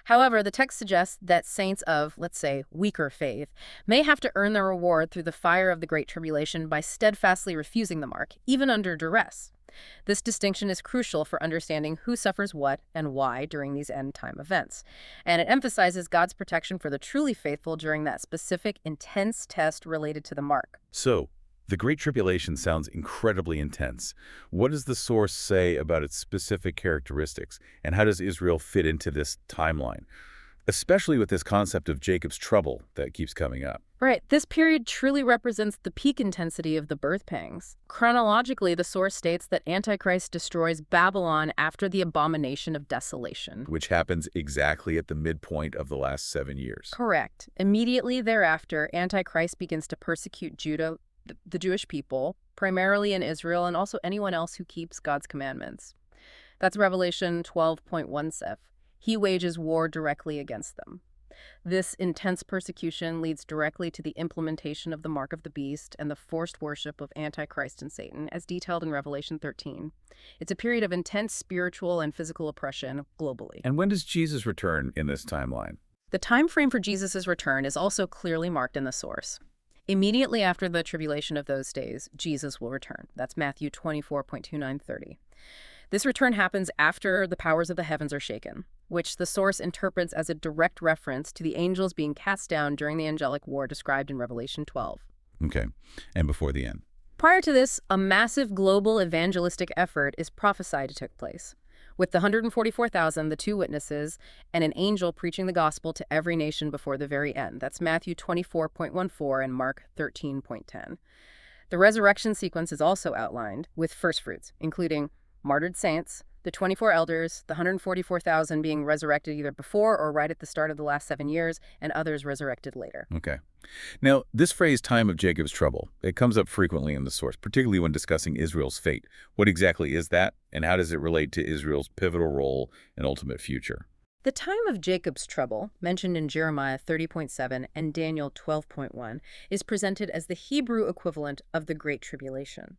However, the text suggests that saints of, let's say, weaker faith may have to earn their reward through the fire of the Great Tribulation by steadfastly refusing the mark, even under duress. This distinction is crucial for understanding who suffers what and why during these end-time events, and it emphasizes God's protection for the truly faithful during that specific, intense test related to the mark. So, The Great Tribulation sounds incredibly intense. What does the source say about its specific characteristics, and how does Israel fit into this timeline? Especially with this concept of Jacob's trouble that keeps coming up. Right. This period truly represents the peak intensity of the birth pangs. Chronologically, the source states that Antichrist destroys Babylon after the abomination of desolation. Which happens exactly at the midpoint of the last 7 years. Correct. Immediately thereafter, Antichrist begins to persecute Judah, the Jewish people, primarily in Israel, and also anyone else who keeps God's commandments. That's Revelation 12.1 He wages war directly against them. This intense persecution leads directly to the implementation of the mark of the beast and the forced worship of Antichrist and Satan, as detailed in Revelation 13. It's a period of intense spiritual and physical oppression globally. And when does Jesus return in this timeline? The time frame for Jesus' return is also clearly marked in the source. Immediately after the tribulation of those days, Jesus will return. That's Matthew 24.29-30. This return happens after the powers of the heavens are shaken, which the source interprets as a direct reference to the angels being cast down during the angelic war described in Revelation 12. Okay, and before the end? Prior to this, a massive global evangelistic effort is prophesied to take place, with the 144,000, the two witnesses, and an angel preaching the gospel to every nation before the very end. That's Matthew 24.14 and Mark 13.10. The resurrection sequence is also outlined, with firstfruits, including martyred saints, the 24 elders, the 144,000 being resurrected either before or right at the start of the last 7 years, and others resurrected later. Okay. Now, this phrase, time of Jacob's trouble, it comes up frequently in the source, particularly when discussing Israel's fate. What exactly is that, and how does it relate to Israel's pivotal role and ultimate future? The time of Jacob's trouble, mentioned in Jeremiah 30.7 and Daniel 12.1, is presented as the Hebrew equivalent of the Great Tribulation.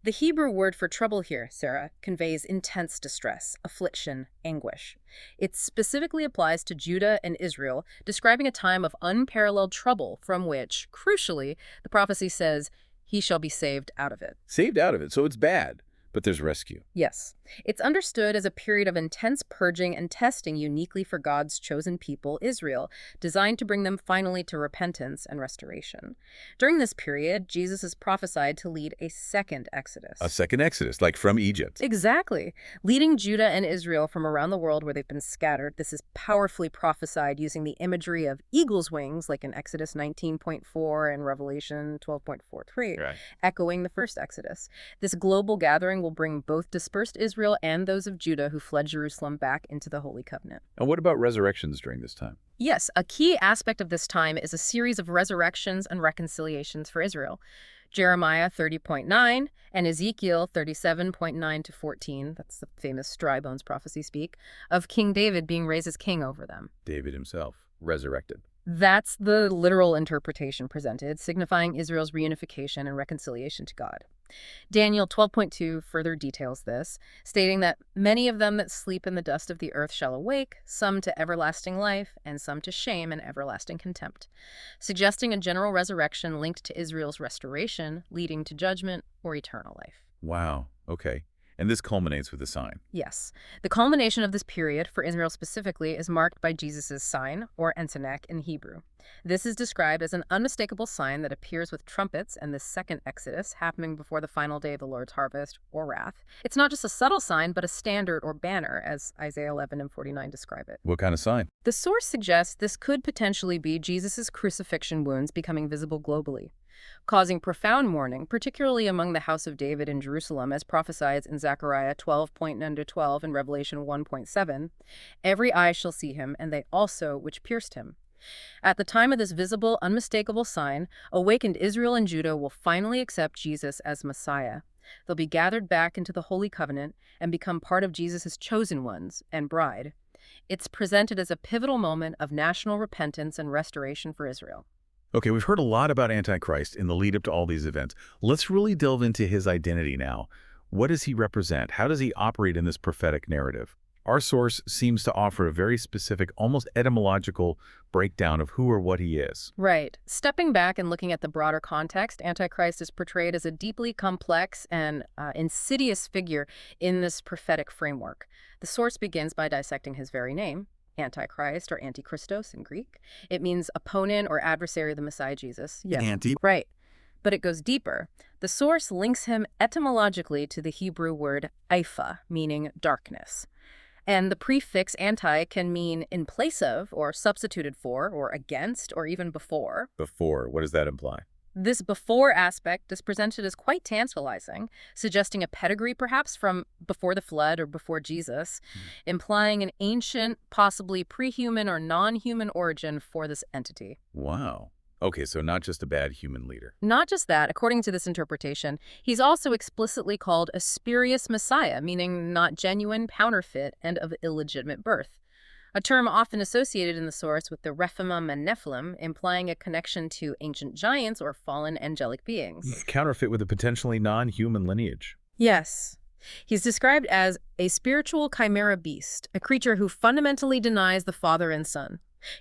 The Hebrew word for trouble here, Sarah, conveys intense distress, affliction, anguish. It specifically applies to Judah and Israel, describing a time of unparalleled trouble from which, crucially, the prophecy says, he shall be saved out of it. Saved out of it, so it's bad, but there's rescue. Yes. It's understood as a period of intense purging and testing uniquely for God's chosen people, Israel, designed to bring them finally to repentance and restoration. During this period, Jesus is prophesied to lead a second Exodus. A second Exodus, like from Egypt. Exactly. Leading Judah and Israel from around the world where they've been scattered, this is powerfully prophesied using the imagery of eagle's wings, like in Exodus 19.4 and Revelation 12.43, Right. echoing the first Exodus. This global gathering will bring both dispersed Israel and those of Judah who fled Jerusalem back into the Holy Covenant. And what about resurrections during this time? Yes, a key aspect of this time is a series of resurrections and reconciliations for Israel. Jeremiah 30.9 and Ezekiel 37.9-14, that's the famous dry bones prophecy speak, of King David being raised as king over them. David himself, resurrected. That's the literal interpretation presented, signifying Israel's reunification and reconciliation to God. Daniel 12.2 further details this, stating that many of them that sleep in the dust of the earth shall awake, some to everlasting life, and some to shame and everlasting contempt, suggesting a general resurrection linked to Israel's restoration, leading to judgment or eternal life. Wow, okay. And this culminates with a sign. Yes. The culmination of this period, for Israel specifically, is marked by Jesus' sign, or ensenek in Hebrew. This is described as an unmistakable sign that appears with trumpets and the second Exodus happening before the final day of the Lord's harvest, or wrath. It's not just a subtle sign, but a standard or banner, as Isaiah 11 and 49 describe it. What kind of sign? The source suggests this could potentially be Jesus' crucifixion wounds becoming visible globally, causing profound mourning, particularly among the house of David in Jerusalem, as prophesied in Zechariah 12.9-12 and Revelation 1.7, every eye shall see him, and they also which pierced him. At the time of this visible, unmistakable sign, awakened Israel and Judah will finally accept Jesus as Messiah. They'll be gathered back into the Holy Covenant and become part of Jesus' chosen ones and bride. It's presented as a pivotal moment of national repentance and restoration for Israel. Okay, we've heard a lot about Antichrist in the lead up to all these events. Let's really delve into his identity now. What does he represent? How does he operate in this prophetic narrative? Our source seems to offer a very specific, almost etymological breakdown of who or what he is. Right. Stepping back and looking at the broader context, Antichrist is portrayed as a deeply complex and insidious figure in this prophetic framework. The source begins by dissecting his very name, Antichrist, or Antichristos in Greek. It means opponent or adversary of the Messiah Jesus. Yes. Anti. Right. But it goes deeper. The source links him etymologically to the Hebrew word "aifa," meaning darkness. And the prefix anti can mean in place of, or substituted for, or against, or even before. Before, what does that imply? This before aspect is presented as quite tantalizing, suggesting a pedigree perhaps from before the flood or before Jesus, implying an ancient, possibly pre-human or non-human origin for this entity. Wow. Okay, so not just a bad human leader. Not just that, according to this interpretation, he's also explicitly called a spurious messiah, meaning not genuine, counterfeit, and of illegitimate birth. A term often associated in the source with the Rephaim and Nephilim, implying a connection to ancient giants or fallen angelic beings. Counterfeit with a potentially non-human lineage. Yes. He's described as a spiritual chimera beast, a creature who fundamentally denies the Father and Son.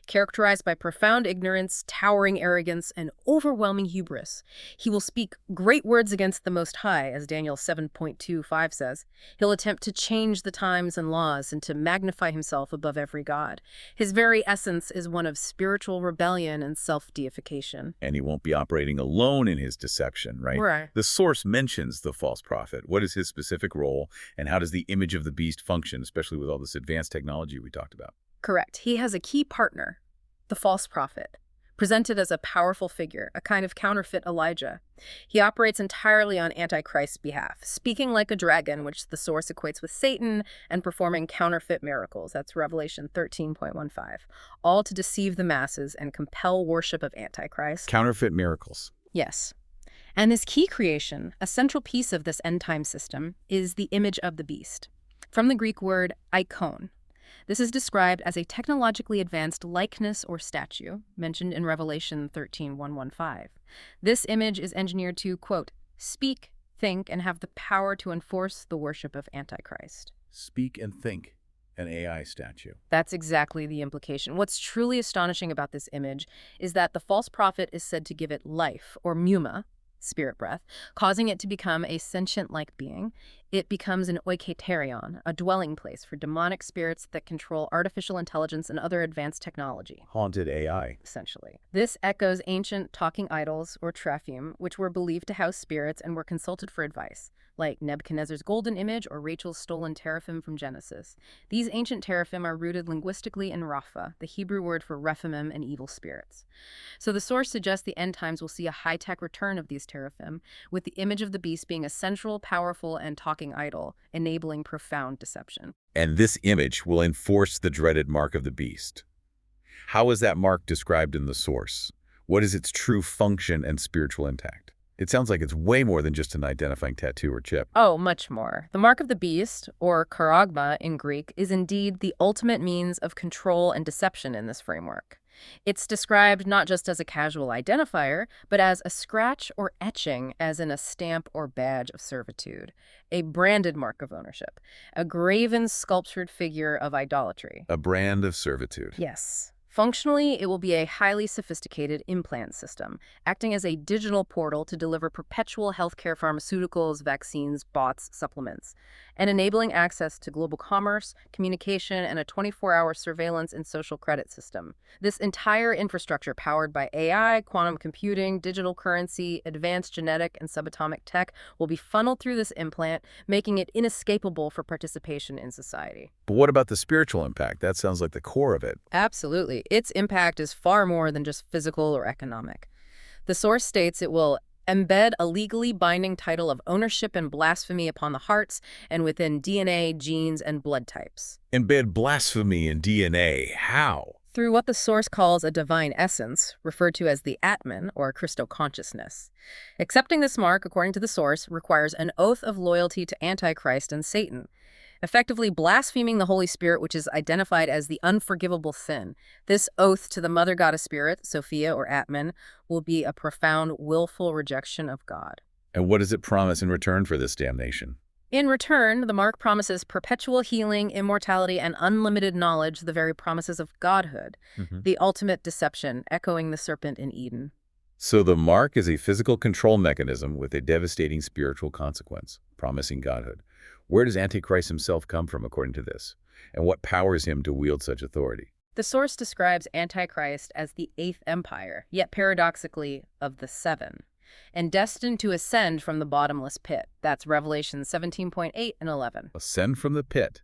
Characterized by profound ignorance, towering arrogance, and overwhelming hubris. He will speak great words against the Most High, as Daniel 7:25 says. He'll attempt to change the times and laws and to magnify himself above every god. His very essence is one of spiritual rebellion and self-deification. And he won't be operating alone in his deception, right? Right. The source mentions the false prophet. What is his specific role, and how does the image of the beast function, especially with all this advanced technology we talked about? Correct. He has a key partner, the false prophet, presented as a powerful figure, a kind of counterfeit Elijah. He operates entirely on Antichrist's behalf, speaking like a dragon, which the source equates with Satan, and performing counterfeit miracles. That's Revelation 13:15, all to deceive the masses and compel worship of Antichrist. Counterfeit miracles. Yes. And his key creation, a central piece of this end-time system, is the image of the beast. From the Greek word icon. This is described as a technologically advanced likeness or statue, mentioned in Revelation 13:115. This image is engineered to, quote, speak, think, and have the power to enforce the worship of Antichrist. Speak and think, an AI statue. That's exactly the implication. What's truly astonishing about this image is that the false prophet is said to give it life, or pneuma, spirit breath, causing it to become a sentient-like being. It becomes an oiketerion, a dwelling place for demonic spirits that control artificial intelligence and other advanced technology. Haunted AI. Essentially. This echoes ancient talking idols, or teraphim, which were believed to house spirits and were consulted for advice, like Nebuchadnezzar's golden image or Rachel's stolen teraphim from Genesis. These ancient teraphim are rooted linguistically in Rapha, the Hebrew word for Rephaim and evil spirits. So the source suggests the end times will see a high-tech return of these teraphim, with the image of the beast being a central, powerful, and talking idol, enabling profound deception. And this image will enforce the dreaded mark of the beast. How is that mark described in the source? What is its true function and spiritual impact? It sounds like it's way more than just an identifying tattoo or chip. Oh, much more. The mark of the beast, or charagma in Greek, is indeed the ultimate means of control and deception in this framework. It's described not just as a casual identifier, but as a scratch or etching, as in a stamp or badge of servitude, a branded mark of ownership, a graven, sculptured figure of idolatry. A brand of servitude. Yes. Functionally, it will be a highly sophisticated implant system, acting as a digital portal to deliver perpetual healthcare pharmaceuticals, vaccines, bots, supplements, and enabling access to global commerce, communication, and a 24-hour surveillance and social credit system. This entire infrastructure, powered by AI, quantum computing, digital currency, advanced genetic and subatomic tech, will be funneled through this implant, making it inescapable for participation in society. But what about the spiritual impact? That sounds like the core of it. Absolutely. Its impact is far more than just physical or economic. The source states it will embed a legally binding title of ownership and blasphemy upon the hearts and within DNA, genes, and blood types. Embed blasphemy in DNA. How? Through what the source calls a divine essence, referred to as the Atman, or Christo-consciousness. Accepting this mark, according to the source, requires an oath of loyalty to Antichrist and Satan, effectively blaspheming the Holy Spirit, which is identified as the unforgivable sin. This oath to the Mother Goddess Spirit, Sophia or Atman, will be a profound, willful rejection of God. And what does it promise in return for this damnation? In return, the mark promises perpetual healing, immortality, and unlimited knowledge, the very promises of godhood, the ultimate deception, echoing the serpent in Eden. So the mark is a physical control mechanism with a devastating spiritual consequence, promising godhood. Where does Antichrist himself come from, according to this? And what powers him to wield such authority? The source describes Antichrist as the eighth empire, yet paradoxically of the seven. and destined to ascend from the bottomless pit. That's Revelation 17.8 and 11. Ascend from the pit,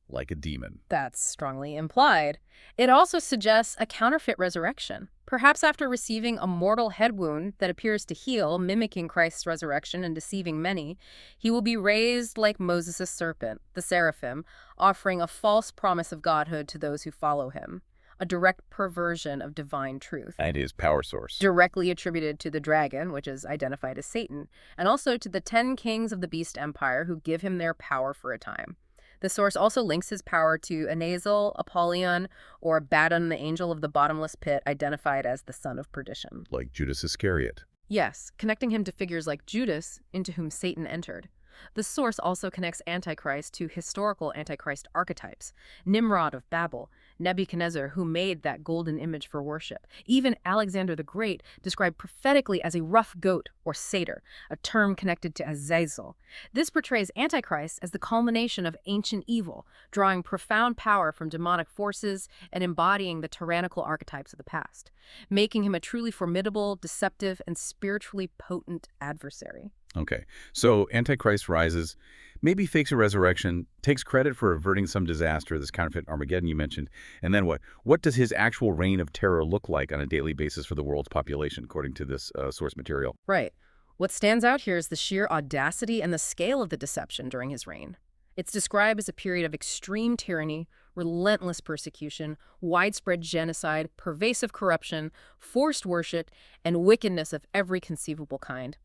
like a demon. That's strongly implied. It also suggests a counterfeit resurrection. Perhaps after receiving a mortal head wound that appears to heal, mimicking Christ's resurrection and deceiving many, he will be raised like Moses' serpent, the seraphim, offering a false promise of godhood to those who follow him, a direct perversion of divine truth. And his power source. Directly attributed to the dragon, which is identified as Satan, and also to the 10 kings of the beast empire who give him their power for a time. The source also links his power to Azazel, Apollyon, or Abaddon, the angel of the bottomless pit, identified as the son of perdition. Like Judas Iscariot. Yes, connecting him to figures like Judas, into whom Satan entered. The source also connects Antichrist to historical Antichrist archetypes. Nimrod of Babel, Nebuchadnezzar, who made that golden image for worship. Even Alexander the Great, described prophetically as a rough goat or satyr, a term connected to Azazel. This portrays Antichrist as the culmination of ancient evil, drawing profound power from demonic forces and embodying the tyrannical archetypes of the past, making him a truly formidable, deceptive, and spiritually potent adversary. Okay, so Antichrist rises, maybe fakes a resurrection, takes credit for averting some disaster, this counterfeit Armageddon you mentioned, and then what? What does his actual reign of terror look like on a daily basis for the world's population, according to this source material? Right. What stands out here is the sheer audacity and the scale of the deception during his reign. It's described as a period of extreme tyranny, relentless persecution, widespread genocide, pervasive corruption, forced worship, and wickedness of every conceivable kind.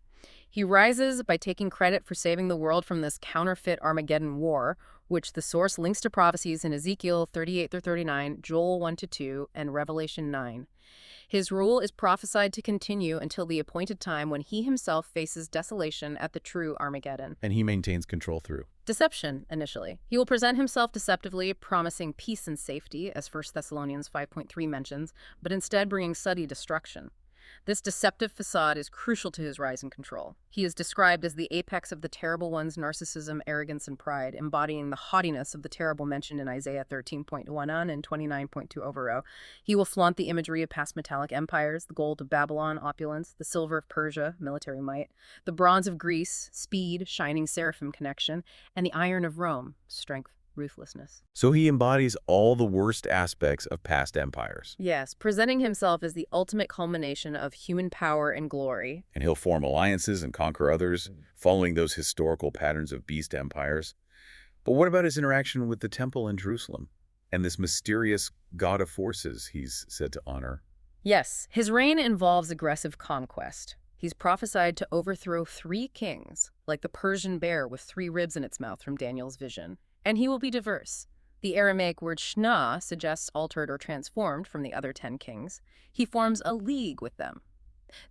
He rises by taking credit for saving the world from this counterfeit Armageddon war, which the source links to prophecies in Ezekiel 38-39, Joel 1-2, and Revelation 9. His rule is prophesied to continue until the appointed time when he himself faces desolation at the true Armageddon. And he maintains control through Deception, initially. He will present himself deceptively, promising peace and safety, as 1 Thessalonians 5.3 mentions, but instead bringing sudden destruction. This deceptive facade is crucial to his rise in control. He is described as the apex of the terrible one's narcissism, arrogance, and pride, embodying the haughtiness of the terrible mentioned in Isaiah 13.1 and 29.2 over. He will flaunt the imagery of past metallic empires, the gold of Babylon, opulence, the silver of Persia, military might, the bronze of Greece, speed, shining seraphim connection, and the iron of Rome, strength, ruthlessness. So he embodies all the worst aspects of past empires. Yes, presenting himself as the ultimate culmination of human power and glory. And he'll form alliances and conquer others, following those historical patterns of beast empires. But what about his interaction with the temple in Jerusalem and this mysterious god of forces he's said to honor? Yes, his reign involves aggressive conquest. He's prophesied to overthrow 3 kings, like the Persian bear with 3 ribs in its mouth from Daniel's vision. And he will be diverse. The Aramaic word shna suggests altered or transformed from the other 10 kings. He forms a league with them.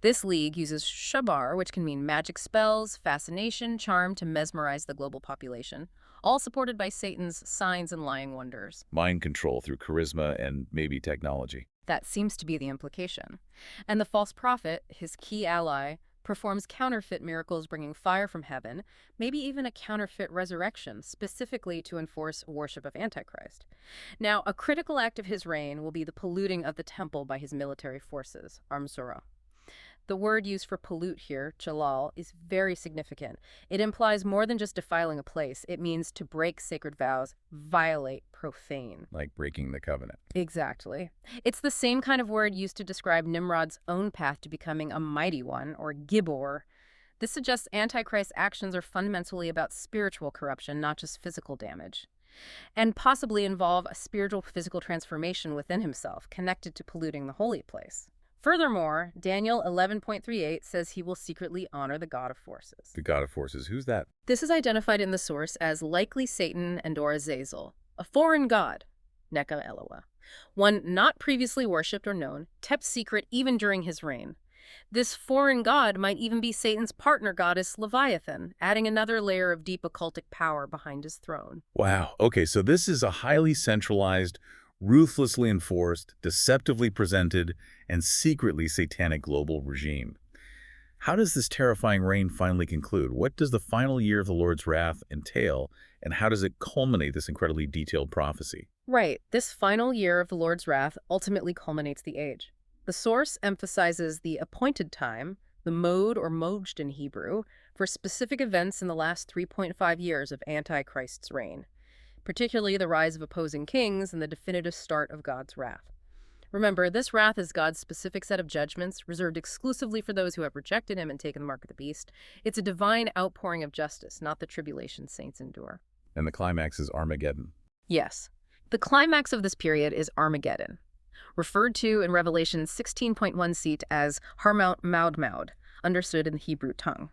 This league uses shabar, which can mean magic spells, fascination, charm to mesmerize the global population, all supported by Satan's signs and lying wonders. Mind control through charisma and maybe technology. That seems to be the implication. And the false prophet, his key ally, performs counterfeit miracles bringing fire from heaven, maybe even a counterfeit resurrection, specifically to enforce worship of Antichrist. Now, a critical act of his reign will be the polluting of the temple by his military forces, Armsura. The word used for pollute here, chalal, is very significant. It implies more than just defiling a place. It means to break sacred vows, violate, profane. Like breaking the covenant. Exactly. It's the same kind of word used to describe Nimrod's own path to becoming a mighty one, or Gibor. This suggests Antichrist's actions are fundamentally about spiritual corruption, not just physical damage, and possibly involve a spiritual physical transformation within himself, connected to polluting the holy place. Furthermore, Daniel 11.38 says he will secretly honor the god of forces. The god of forces, who's that? This is identified in the source as likely Satan and or Azazel, a foreign god, Neka Eloah, one not previously worshipped or known, kept secret even during his reign. This foreign god might even be Satan's partner goddess Leviathan, adding another layer of deep occultic power behind his throne. Wow. Okay, so this is a highly centralized, ruthlessly enforced, deceptively presented, and secretly satanic global regime. How does this terrifying reign finally conclude? What does the final year of the Lord's wrath entail, and how does it culminate this incredibly detailed prophecy? Right. This final year of the Lord's wrath ultimately culminates the age. The source emphasizes the appointed time, the mode or mojd in Hebrew, for specific events in the last 3.5 years of Antichrist's reign, particularly the rise of opposing kings and the definitive start of God's wrath. Remember, this wrath is God's specific set of judgments, reserved exclusively for those who have rejected him and taken the mark of the beast. It's a divine outpouring of justice, not the tribulation saints endure. And the climax is Armageddon. Yes. The climax of this period is Armageddon, referred to in Revelation 16.1 seat as Harmaut Maud, understood in the Hebrew tongue.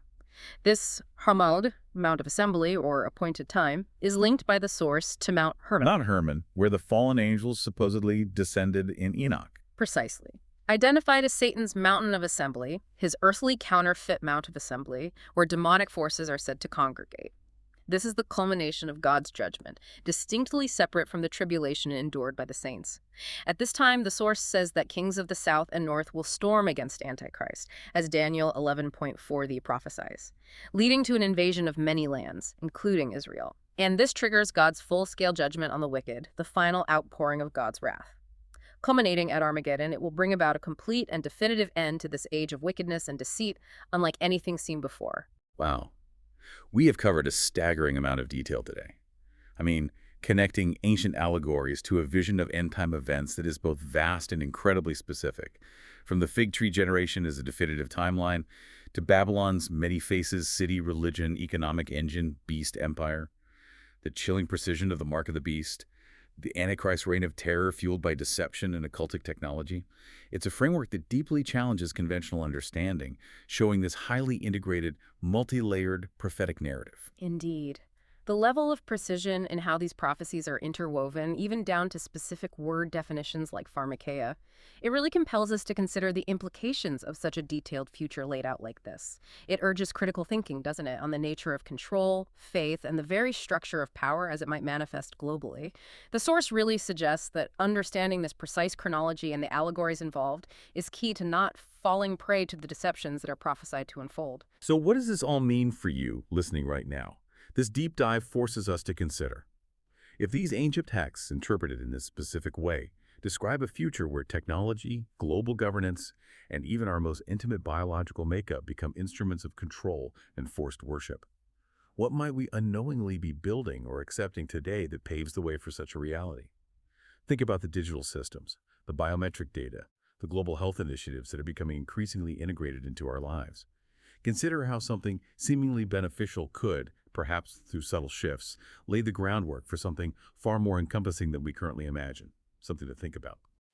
This Harmaud, Mount of Assembly, or appointed time, is linked by the source to Mount Hermon. Mount Hermon, where the fallen angels supposedly descended in Enoch. Precisely. Identified as Satan's mountain of assembly, his earthly counterfeit mount of assembly, where demonic forces are said to congregate. This is the culmination of God's judgment, distinctly separate from the tribulation endured by the saints. At this time, the source says that kings of the south and north will storm against Antichrist, as Daniel 11.4 prophesies, leading to an invasion of many lands, including Israel. And this triggers God's full-scale judgment on the wicked, the final outpouring of God's wrath. Culminating at Armageddon, it will bring about a complete and definitive end to this age of wickedness and deceit, unlike anything seen before. Wow. We have covered a staggering amount of detail today. I mean, connecting ancient allegories to a vision of end-time events that is both vast and incredibly specific. From the fig tree generation as a definitive timeline, to Babylon's many faces, city, religion, economic engine, beast, empire. The chilling precision of the mark of the beast. The Antichrist reign of terror fueled by deception and occultic technology. It's a framework that deeply challenges conventional understanding, showing this highly integrated, multi-layered prophetic narrative. Indeed. The level of precision in how these prophecies are interwoven, even down to specific word definitions like pharmakeia, it really compels us to consider the implications of such a detailed future laid out like this. It urges critical thinking, doesn't it, on the nature of control, faith, and the very structure of power as it might manifest globally. The source really suggests that understanding this precise chronology and the allegories involved is key to not falling prey to the deceptions that are prophesied to unfold. So what does this all mean for you listening right now? This deep dive forces us to consider. If these ancient texts, interpreted in this specific way, describe a future where technology, global governance, and even our most intimate biological makeup become instruments of control and forced worship, what might we unknowingly be building or accepting today that paves the way for such a reality? Think about the digital systems, the biometric data, the global health initiatives that are becoming increasingly integrated into our lives. Consider how something seemingly beneficial could, perhaps through subtle shifts, lay the groundwork for something far more encompassing than we currently imagine. Something to think about.